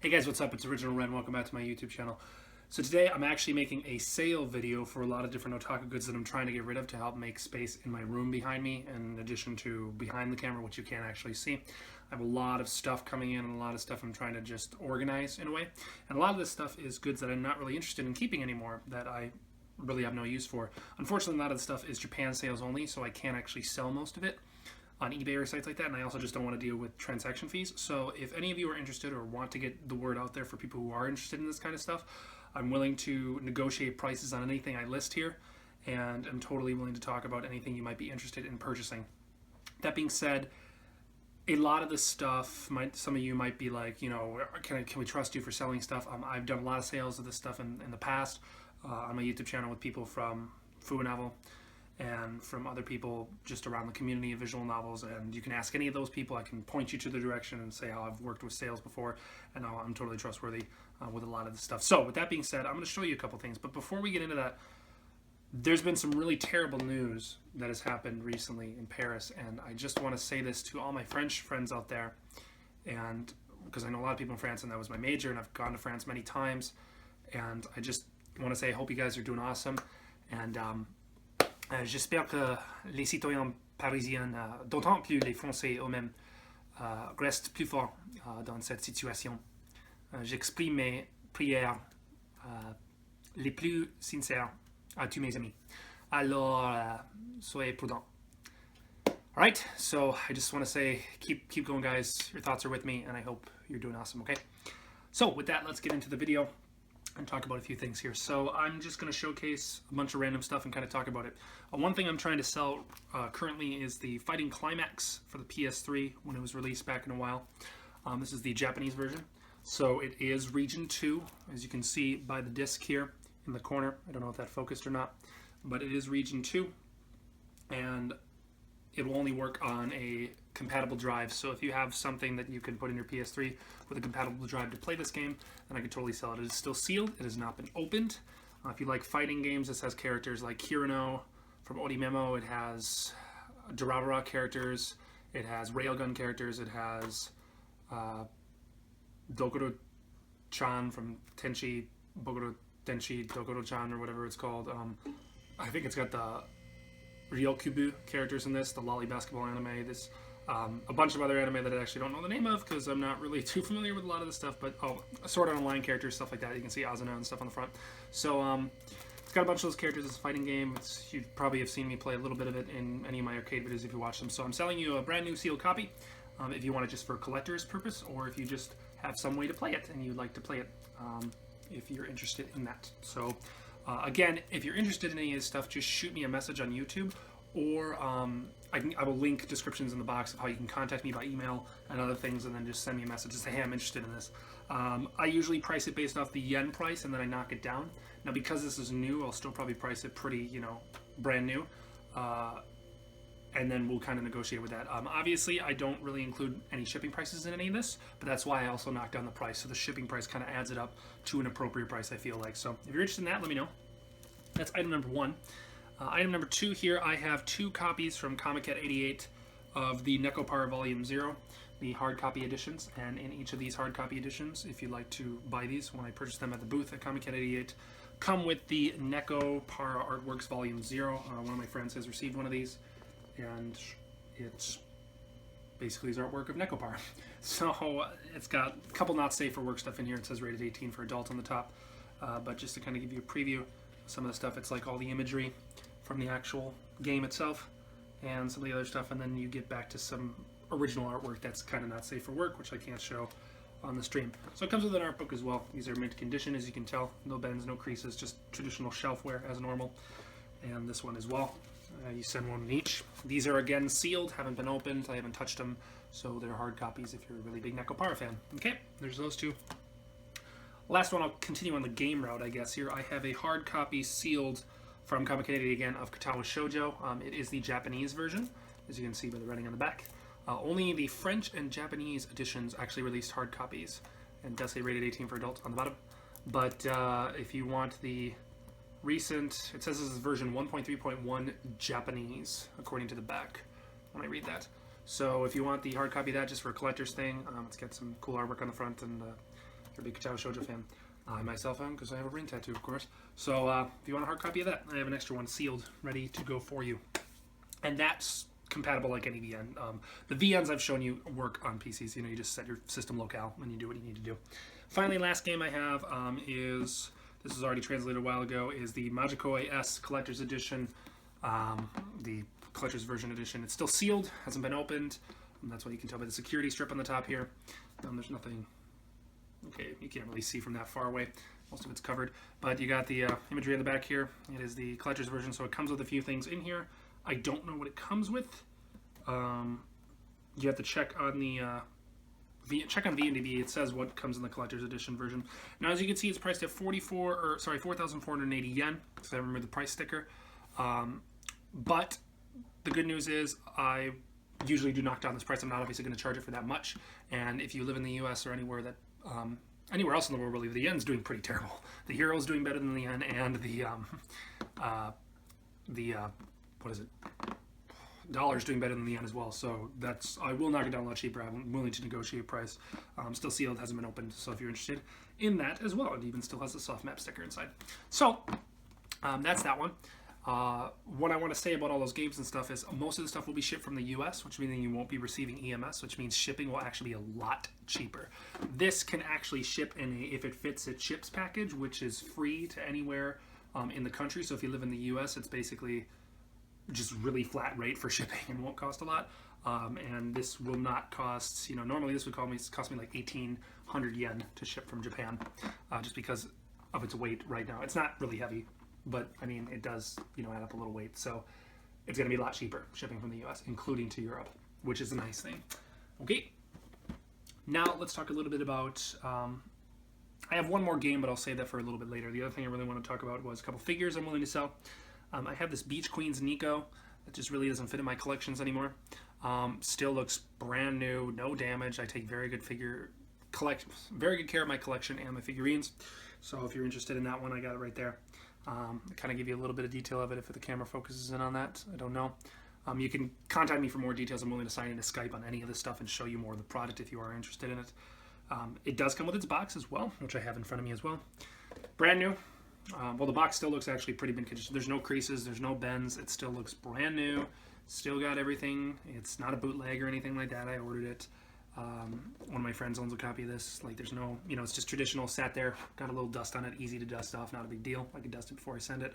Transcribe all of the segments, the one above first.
Hey guys, what's up? It's Original Ren. Welcome back to my YouTube channel. So today I'm actually making a sale video for a lot of different otaku goods that I'm trying to get rid of to help make space in my room behind me, in addition to behind the camera, which you can't actually see. I have a lot of stuff coming in and a lot of stuff I'm trying to just organize in a way. And a lot of this stuff is goods that I'm not really interested in keeping anymore, that I really have no use for. Unfortunately, a lot of the stuff is Japan sales only, so I can't actually sell most of it on eBay or sites like that, and I also just don't want to deal with transaction fees. So if any of you are interested or want to get the word out there for people who are interested in this kind of stuff, I'm willing to negotiate prices on anything I list here, and I'm totally willing to talk about anything you might be interested in purchasing. That being said, a lot of this stuff, some of you might be like, you know, can we trust you for selling stuff? I've done a lot of sales of this stuff in the past on my YouTube channel with people from Figurine and from other people just around the community of visual novels, and you can ask any of those people. I can point you to the direction and say how I've worked with sales before, and how I'm totally trustworthy with a lot of this stuff. So with that being said, I'm going to show you a couple things, but before we get into that, there's been some really terrible news that has happened recently in Paris, and I just want to say this to all my French friends out there, and because I know a lot of people in France, and that was my major, and I've gone to France many times, and I just want to say I hope you guys are doing awesome, and j'espère que les citoyens parisiens, d'autant plus les Français eux-mêmes, restent plus forts dans cette situation. J'exprime mes prières les plus sincères à tous mes amis. Alors, soyez prudents. Alright, so I just want to say, keep going guys. Your thoughts are with me, and I hope you're doing awesome, okay? So with that, let's get into the video and talk about a few things here. So I'm just going to showcase a bunch of random stuff and kind of talk about it. One thing I'm trying to sell currently is the Fighting Climax for the PS3 when it was released back in a while. This is the Japanese version. So it is Region 2, as you can see by the disc here in the corner. I don't know if that focused or not, but it is Region 2, and it will only work on a compatible drive. So if you have something that you can put in your PS3 with a compatible drive to play this game, then I could totally sell it. It is still sealed. It has not been opened. If you like fighting games, this has characters like Kirino from Orimemo. It has Durarara characters. It has Railgun characters. It has Dokuro-chan from Tenchi, Bogoro Tenchi, Dokuro-chan, or whatever it's called. I think it's got the Ryokubu characters in this, the lolly basketball anime. This a bunch of other anime that I actually don't know the name of because I'm not really too familiar with a lot of this stuff, but Sword Art Online characters, stuff like that. You can see Asuna and stuff on the front. So it's got a bunch of those characters. It's a fighting game. You probably have seen me play a little bit of it in any of my arcade videos if you watch them. So I'm selling you a brand new sealed copy if you want it just for a collector's purpose, or if you just have some way to play it and you'd like to play it if you're interested in that. So again, if you're interested in any of this stuff, just shoot me a message on YouTube, or I will link descriptions in the box of how you can contact me by email and other things, and then just send me a message to say, hey, I'm interested in this. I usually price it based off the yen price, and then I knock it down. Now, because this is new, I'll still probably price it pretty, you know, brand new, and then we'll kind of negotiate with that. Obviously, I don't really include any shipping prices in any of this, but that's why I also knock down the price, so the shipping price kind of adds it up to an appropriate price, I feel like. So if you're interested in that, let me know. That's item number one. Item number two here, I have 2 copies from Comiket 88 of the Nekopara Volume 0, the hard copy editions, and in each of these hard copy editions, if you'd like to buy these when I purchase them at the booth at Comiket 88, come with the Nekopara Artworks Volume 0. One of my friends has received one of these, and it's basically his artwork of Nekopara. So it's got a couple not safe for work stuff in here. It says rated 18 for adult on the top, but just to kind of give you a preview, some of the stuff, it's like all the imagery from the actual game itself and some of the other stuff, and then you get back to some original artwork that's kind of not safe for work, which I can't show on the stream. So it comes with an art book as well. These are mint condition, as you can tell. No bends, no creases, just traditional shelfware as normal. And this one as well. You send one each. These are again sealed, haven't been opened, I haven't touched them, so they're hard copies if you're a really big Nekopara fan. Okay, there's those 2. Last one, I'll continue on the game route, I guess. Here I have a hard copy sealed from Comic 88 again of Katawa Shoujo. It is the Japanese version, as you can see by the writing on the back. Only the French and Japanese editions actually released hard copies, and does say rated 18 for adults on the bottom. But if you want the recent, it says this is version 1.3.1 Japanese, according to the back, when I read that. So if you want the hard copy of that just for a collector's thing, it's got some cool artwork on the front and You're a big Katawa Shoujo fan. I myself am, because I have a ring tattoo, of course. So if you want a hard copy of that, I have an extra one sealed, ready to go for you. And that's compatible like any VN. The VNs I've shown you work on PCs. You know, you just set your system locale and you do what you need to do. Finally, last game I have is, this was already translated a while ago, is the Majikoi S Collector's Edition, the Collector's Version Edition. It's still sealed, hasn't been opened. And that's what you can tell by the security strip on the top here. There's nothing, okay, you can't really see from that far away. Most of it's covered. But you got the imagery on the back here. It is the Collector's Version, so it comes with a few things in here. I don't know what it comes with. You have to check on the check on VNDB. It says what comes in the Collector's Edition version. Now, as you can see, it's priced at 4,480 yen, because I remember the price sticker. But the good news is I usually do knock down this price. I'm not obviously going to charge it for that much. And if you live in the U.S. or anywhere that anywhere else in the world, really, the yen's doing pretty terrible. The euro's doing better than the yen, and the what is it? Dollar's doing better than the yen as well. So that's, I will knock it down a lot cheaper. I'm willing to negotiate price. Still sealed, hasn't been opened. So if you're interested in that as well, it even still has the soft map sticker inside. So that's that one. What I want to say about all those games and stuff is most of the stuff will be shipped from the US, which means you won't be receiving EMS, which means shipping will actually be a lot cheaper. This can actually ship in a, if it fits a chips package, which is free to anywhere in the country. So if you live in the US, it's basically just really flat rate for shipping and won't cost a lot. And this will not cost, you know, normally this would cost me like 1,800 yen to ship from Japan, just because of its weight right now. It's not really heavy, but I mean, it does, you know, add up a little weight. So it's going to be a lot cheaper shipping from the US, including to Europe, which is a nice thing. Okay. Now let's talk a little bit about, I have one more game, but I'll save that for a little bit later. The other thing I really want to talk about was a couple figures I'm willing to sell. I have this Beach Queens Nico that just really doesn't fit in my collections anymore. Still looks brand new, no damage. I take very good care of my collection and my figurines. So if you're interested in that one, I got it right there. I kind of give you a little bit of detail of it if the camera focuses in on that. I don't know. You can contact me for more details. I'm willing to sign into Skype on any of this stuff and show you more of the product if you are interested in it. It does come with its box as well, which I have in front of me as well. Brand new. Well, the box still looks actually pretty mint condition. There's no creases, there's no bends. It still looks brand new. Still got everything. It's not a bootleg or anything like that. I ordered it. One of my friends owns a copy of this. Like, there's no, you know, it's just traditional. Sat there, got a little dust on it, easy to dust off, not a big deal. I can dust it before I send it.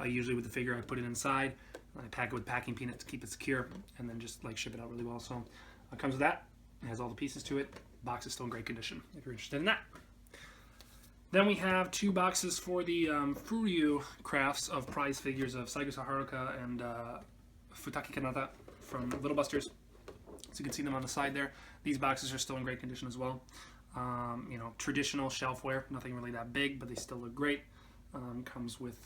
Usually with the figure, I put it inside. I pack it with packing peanuts to keep it secure, and then just like ship it out really well. So it comes with that. It has all the pieces to it. Box is still in great condition if you're interested in that. Then we have two boxes for the Furyu crafts of prize figures of Saigusa Haruka and Futaki Kanata from Little Busters. So you can see them on the side there. These boxes are still in great condition as well. You know, traditional shelfware, nothing really that big, but they still look great. Comes with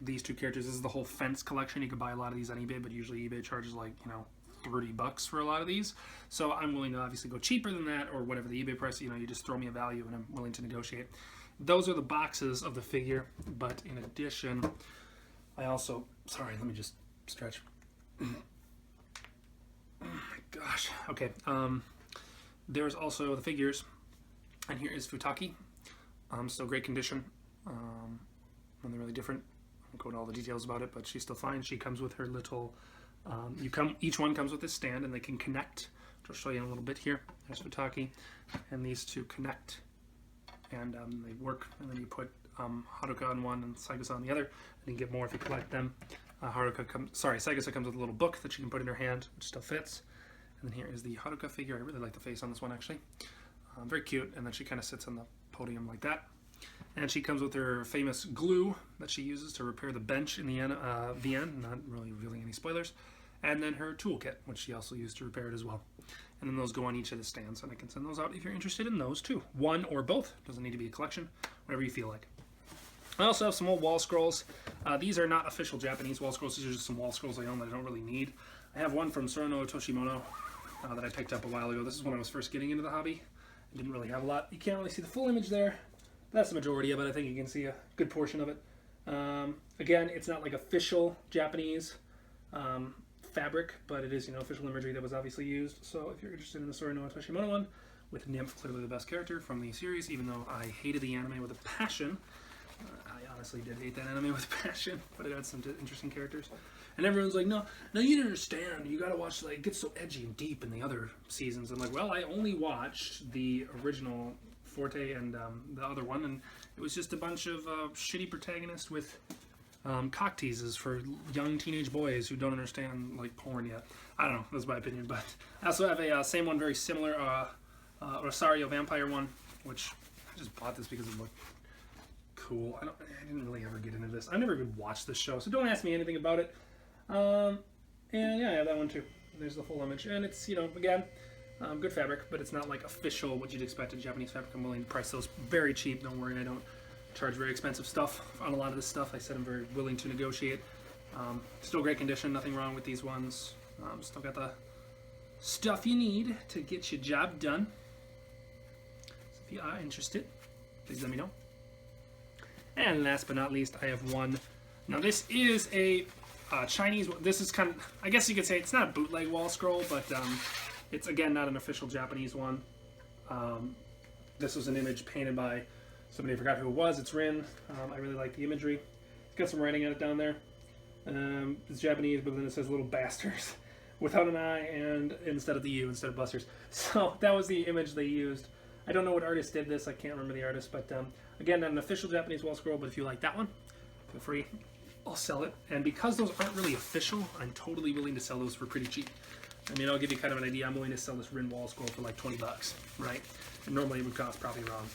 these two characters. This is the whole Fence collection. You can buy a lot of these on eBay, but usually eBay charges like, you know, $30 for a lot of these. So I'm willing to obviously go cheaper than that, or whatever the eBay price, you know, you just throw me a value and I'm willing to negotiate. Those are the boxes of the figure, but in addition, I also, sorry, let me just stretch. Oh my gosh. Okay. There's also the figures, and here is Futaki. Still great condition. Nothing really different. I won't go into all the details about it, but she's still fine. She comes with her little, each one comes with this stand, and they can connect, which I'll show you in a little bit here. There's Futaki, and these two connect, and they work, and then you put Haruka on one and Saigusa on the other, and you get more if you collect them. Saigusa comes with a little book that you can put in her hand, which still fits. And then here is the Haruka figure. I really like the face on this one, actually. Very cute, and then she kind of sits on the podium like that. And she comes with her famous glue that she uses to repair the bench in the VN, not really revealing any spoilers. And then her toolkit, which she also used to repair it as well. And then those go on each of the stands, and I can send those out if you're interested in those too. One or both, doesn't need to be a collection, whatever you feel like. I also have some old wall scrolls. These are not official Japanese wall scrolls, these are just some wall scrolls I own that I don't really need. I have one from Sorono Toshimono that I picked up a while ago. This is when I was first getting into the hobby. I didn't really have a lot. You can't really see the full image there. That's the majority of it. I think you can see a good portion of it. Again, it's not like official Japanese fabric, but it is, you know, official imagery that was obviously used. So if you're interested in the Sorono Toshimono one, with Nymph, clearly the best character from the series, even though I hated the anime with a passion. I honestly did hate that anime with a passion, but it had some interesting characters. And everyone's like, no, you don't understand. You gotta watch, like, it gets so edgy and deep in the other seasons. I'm like, well, I only watched the original Forte and the other one, and it was just a bunch of shitty protagonists with cock teases for young teenage boys who don't understand, like, porn yet. I don't know, that's my opinion, but I also have a same one, very similar, Rosario Vampire one, which I just bought this because it looked cool. I didn't really ever get into this. I never even watched this show, so don't ask me anything about it. And yeah, I have that one too. There's the full image, and it's, you know, again, good fabric, but it's not like official what you'd expect in Japanese fabric. I'm willing to price those very cheap. Don't worry, I don't charge very expensive stuff on a lot of this stuff. I said I'm very willing to negotiate. Still great condition, nothing wrong with these ones. Still got the stuff you need to get your job done. So if you are interested, please let me know. And last but not least, I have one. Now this is a Chinese. This is kind of, I guess you could say it's not a bootleg wall scroll, but it's again not an official Japanese one. This was an image painted by somebody, I forgot who it was. It's Rin. I really like the imagery. It's got some writing on it down there. It's Japanese, but then it says "little bastards" without an I and instead of the U instead of busters. So that was the image they used. I don't know what artist did this. I can't remember the artist, but again, not an official Japanese wall scroll. But if you like that one, feel free. I'll sell it. And because those aren't really official, I'm totally willing to sell those for pretty cheap. I mean, I'll give you kind of an idea. I'm willing to sell this Rin wall scroll for like 20 bucks, right? And normally it would cost probably around,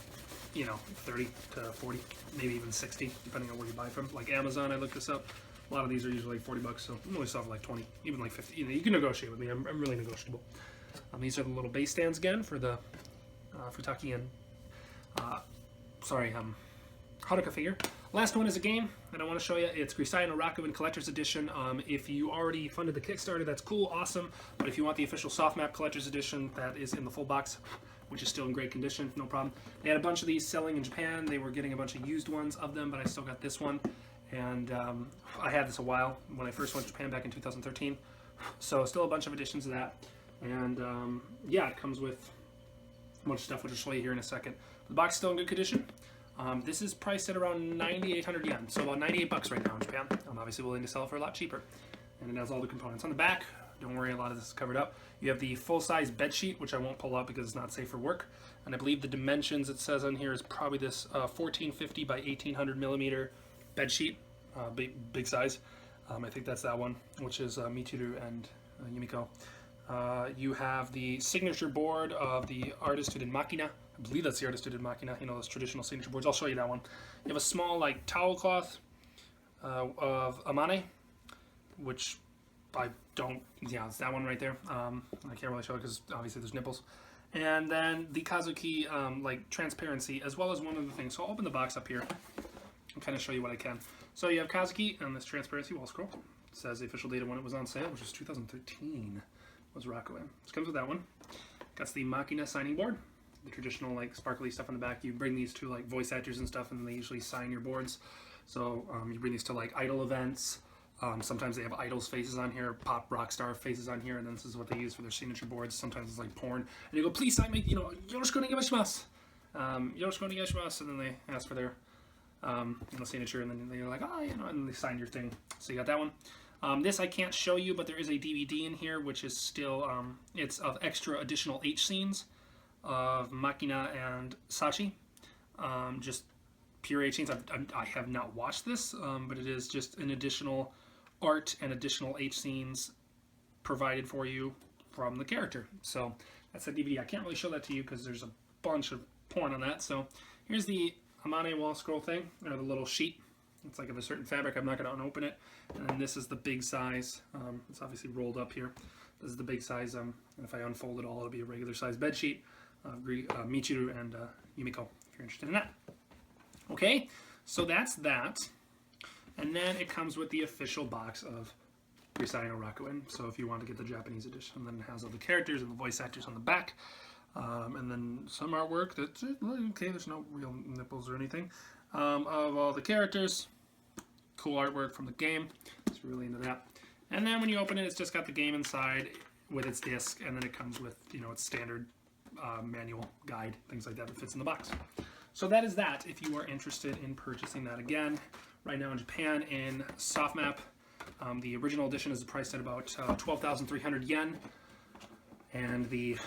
you know, 30 to 40, maybe even 60, depending on where you buy from. Like Amazon, I looked this up. A lot of these are usually like 40 bucks, so I'm only sell for like 20, even like 50. You know, you can negotiate with me. I'm really negotiable. These are the little base stands again for the Futaki and Haruka figure. Last one is a game that I want to show you. It's Grisai no Rakuin Collector's Edition. If you already funded the Kickstarter, that's cool, awesome. But if you want the official soft map Collector's Edition, that is in the full box, which is still in great condition, no problem. They had a bunch of these selling in Japan. They were getting a bunch of used ones of them, but I still got this one. And I had this a while when I first went to Japan back in 2013. So still a bunch of editions of that. And yeah, it comes with a bunch of stuff, which I'll show you here in a second. The box is still in good condition. This is priced at around 9,800 yen, so about 98 bucks right now in Japan. I'm obviously willing to sell it for a lot cheaper. And it has all the components on the back. Don't worry, a lot of this is covered up. You have the full-size bed sheet, which I won't pull out because it's not safe for work. And I believe the dimensions it says on here is probably this 1450 by 1800 millimeter bed sheet, big size. I think that's that one, which is Michiru and Yumiko. You have the signature board of the artist who did Machina. I believe that's the artist who did Machina, you know, those traditional signature boards. I'll show you that one. You have a small, like, towel cloth of Amane, which I don't, yeah, it's that one right there. I can't really show it because obviously there's nipples. And then the Kazuki, like, transparency, as well as one other thing. So I'll open the box up here and kind of show you what I can. So you have Kazuki and this transparency wall scroll. It says the official date of when it was on sale, which was 2013, was Rakuin. This comes with that one. Got the Machina signing board. The traditional, like, sparkly stuff on the back. You bring these to, like, voice actors and stuff, and they usually sign your boards. So you bring these to, like, idol events. Sometimes they have idols' faces on here, pop rock star faces on here, and then this is what they use for their signature boards. Sometimes it's like porn. And you go, please sign me, you know, yoroshiku onegaishimasu. Yoroshiku onegaishimasu. And then they ask for their you know, signature, and then they're like, oh, you know, and they sign your thing. So you got that one. This I can't show you, but there is a DVD in here, which is still, it's of extra additional H scenes of Machina and Sachi. Just pure H scenes. I have not watched this, but it is just an additional art and additional H scenes provided for you from the character. So that's the DVD. I can't really show that to you because there's a bunch of porn on that. So here's the Amane wall scroll thing, or the little sheet. It's like of a certain fabric. I'm not going to unopen it. And then this is the big size. It's obviously rolled up here. This is the big size. And if I unfold it all, it'll be a regular size bed sheet. Michiru and Yumiko, if you're interested in that. Okay, so that's that. And then it comes with the official box of Grisai no Rakuin. So if you want to get the Japanese edition, then it has all the characters and the voice actors on the back. And then some artwork that's okay, there's no real nipples or anything. Of all the characters. Cool artwork from the game. Just really into that. And then when you open it, it's just got the game inside with its disc, and then it comes with, you know, its standard manual, guide, things like that fits in the box. So that is that if you are interested in purchasing that. Again, right now in Japan in softmap, the original edition is priced at about 12,300 yen. And the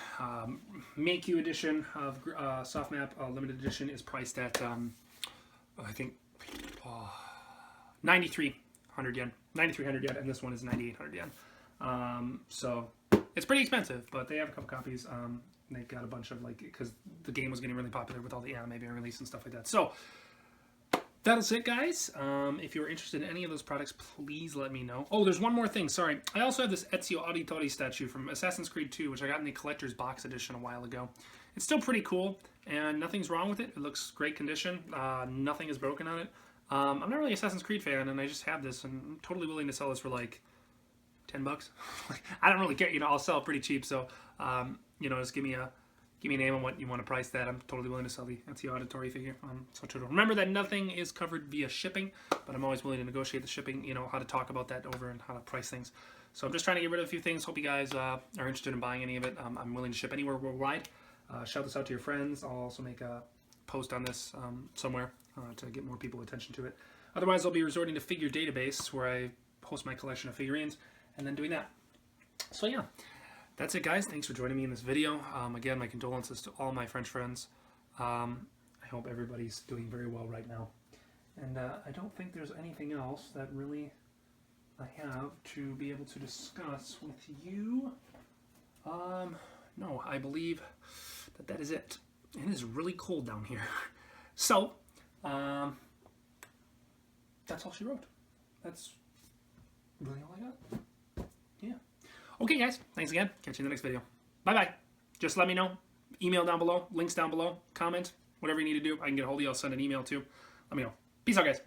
Meikyu edition of softmap limited edition is priced at, I think, 9,300 yen. 9,300 yen, and this one is 9,800 yen. So it's pretty expensive, but they have a couple copies. They've got a bunch of, like, because the game was getting really popular with all the anime being released and stuff like that. So that's it, guys. If you're interested in any of those products, please let me know. Oh, there's one more thing. Sorry. I also have this Ezio Auditore statue from Assassin's Creed 2, which I got in the collector's box edition a while ago. It's still pretty cool, and nothing's wrong with it. It looks great condition. Nothing is broken on it. I'm not really an Assassin's Creed fan, and I just have this, and I'm totally willing to sell this for, like, 10 bucks. I don't really care. You know, I'll sell it pretty cheap, so, you know, just give me a name on what you want to price that. I'm totally willing to sell the Ezio Auditore figure. So to remember that nothing is covered via shipping, but I'm always willing to negotiate the shipping, you know, how to talk about that over and how to price things. So I'm just trying to get rid of a few things. Hope you guys are interested in buying any of it. I'm willing to ship anywhere worldwide. Shout this out to your friends. I'll also make a post on this somewhere to get more people attention to it. Otherwise, I'll be resorting to Figure Database, where I post my collection of figurines, and then doing that. So yeah. That's it, guys. Thanks for joining me in this video. Again, my condolences to all my French friends. I hope everybody's doing very well right now. And I don't think there's anything else that really I have to be able to discuss with you. No, I believe that is it. It is really cold down here. So, that's all she wrote. That's really all I got. Yeah. Okay, guys. Thanks again. Catch you in the next video. Bye-bye. Just let me know. Email down below. Links down below. Comment. Whatever you need to do. I can get a hold of you. I'll send an email too. Let me know. Peace out, guys.